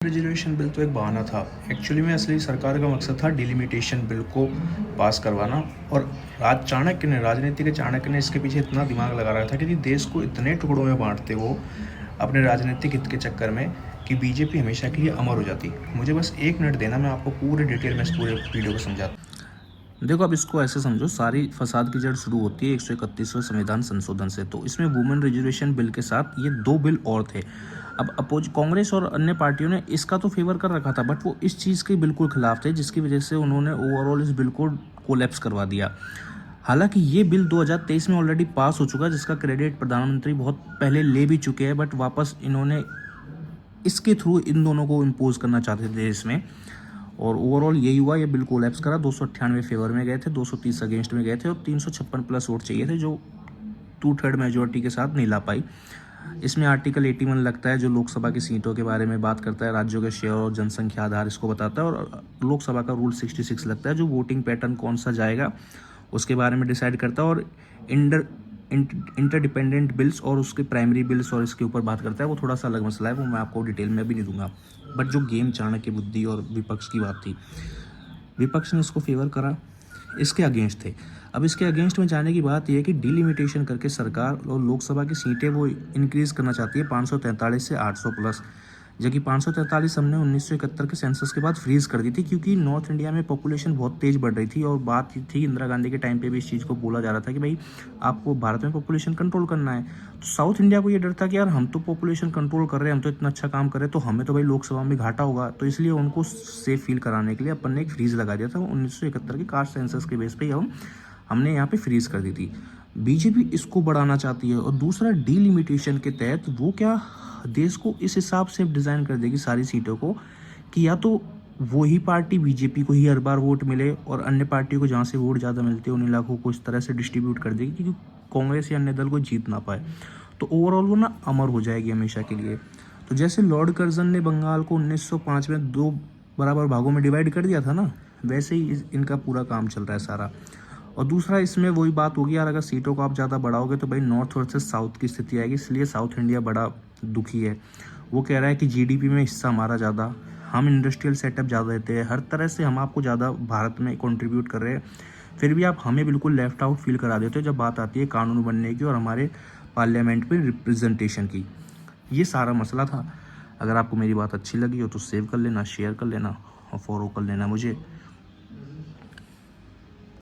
Reservation bill तो एक बहाना था। एक्चुअली में असली सरकार का मकसद था डिलिमिटेशन बिल को पास करवाना। और राजनीति के चाणक्य ने इसके पीछे इतना दिमाग लगा रखा था कि देश को इतने टुकड़ों में बांटते वो अपने राजनीतिक हित के चक्कर में कि बीजेपी हमेशा के लिए अमर हो जाती। मुझे बस 1 मिनट देना, मैं आपको पूरे डिटेल में इस पूरे वीडियो को समझाता। देखो, अब इसको ऐसे समझो, सारी फसाद की जड़ शुरू होती है 131वें संविधान संशोधन से। तो इसमें वुमेन रिजर्वेशन बिल के साथ ये 2 बिल और थे। अब अपोज कांग्रेस और अन्य पार्टियों ने इसका तो फेवर कर रखा था, बट वो इस चीज़ के बिल्कुल खिलाफ थे, जिसकी वजह से उन्होंने ओवरऑल इस बिल को कोलैप्स करवा दिया। हालांकि ये बिल 2023 में ऑलरेडी पास हो चुका है, जिसका क्रेडिट प्रधानमंत्री बहुत पहले ले भी चुके हैं, बट वापस इन्होंने इसके थ्रू इन दोनों को इम्पोज करना चाहते थे देश में। और ओवरऑल यही हुआ, ये बिल कोलैप्स करा। 298 फेवर में गए थे, 230 अगेंस्ट में गए थे और 356 प्लस वोट चाहिए थे, जो 2/3 मेजोरिटी के साथ नहीं ला पाई। इसमें आर्टिकल 81 लगता है, जो लोकसभा की सीटों के बारे में बात करता है, राज्यों के शेयर और जनसंख्या आधार इसको बताता है। और लोकसभा का रूल 66 लगता है, जो वोटिंग पैटर्न कौन सा जाएगा उसके बारे में डिसाइड करता है। और इंटरडिपेंडेंट बिल्स और उसके प्राइमरी बिल्स और इसके ऊपर बात करता है, वो थोड़ा सा अलग मसला है, वो मैं आपको डिटेल में भी नहीं दूंगा। बट जो गेम चाणक्य बुद्धि और विपक्ष की बात थी, विपक्ष ने इसको फेवर करा, इसके अगेंस्ट थे। अब इसके अगेंस्ट में जाने की बात यह है कि डिलिमिटेशन करके सरकार और लोकसभा की सीटें वो इंक्रीज करना चाहती है 543 से 800 प्लस, जबकि 543 हमने 1971 के सेंसस के बाद फ्रीज कर दी थी, क्योंकि नॉर्थ इंडिया में पॉपुलेशन बहुत तेज बढ़ रही थी। और बात थी इंदिरा गांधी के टाइम पे भी इस चीज़ को बोला जा रहा था कि भाई आपको भारत में पॉपुलेशन कंट्रोल करना है। तो साउथ इंडिया को ये डर था कि यार हम तो पॉपुलेशन कंट्रोल कर रहे हैं, हम तो इतना अच्छा काम कर रहे हैं, तो हमें तो भाई लोकसभा में घाटा होगा। तो इसलिए उनको सेफ फील कराने के लिए अपन ने एक फ्रीज लगा दिया था 1971 के कास्ट सेंसस के बेस पे हमने यहाँ पे फ्रीज कर दी थी। बीजेपी इसको बढ़ाना चाहती है। और दूसरा, डीलिमिटेशन के तहत वो क्या देश को इस हिसाब से डिज़ाइन कर देगी सारी सीटों को कि या तो वही पार्टी बीजेपी को ही हर बार वोट मिले और अन्य पार्टियों को जहाँ से वोट ज़्यादा मिलते हैं उन इलाकों को इस तरह से डिस्ट्रीब्यूट कर देगी क्योंकि कांग्रेस या अन्य दल को जीत ना पाए। तो ओवरऑल वो ना अमर हो जाएगी हमेशा के लिए। तो जैसे लॉर्ड कर्जन ने बंगाल को 1905 में 2 बराबर भागों में डिवाइड कर दिया था ना, वैसे ही इनका पूरा काम चल रहा है सारा। और दूसरा, इसमें वही बात होगी यार, अगर सीटों को आप ज़्यादा बढ़ाओगे तो भाई नॉर्थ वर्सेस साउथ की स्थिति आएगी, इसलिए साउथ इंडिया बड़ा दुखी है। वो कह रहा है कि जीडीपी में हिस्सा हमारा ज़्यादा, हम इंडस्ट्रियल सेटअप ज़्यादा देते हैं, हर तरह से हम आपको ज़्यादा भारत में कंट्रीब्यूट कर रहे हैं, फिर भी आप हमें बिल्कुल लेफ्ट आउट फील करा देते हो जब बात आती है कानून बनने की और हमारे पार्लियामेंट में रिप्रेजेंटेशन की। ये सारा मसला था। अगर आपको मेरी बात अच्छी लगी हो तो सेव कर लेना, शेयर कर लेना और फॉलो कर लेना मुझे।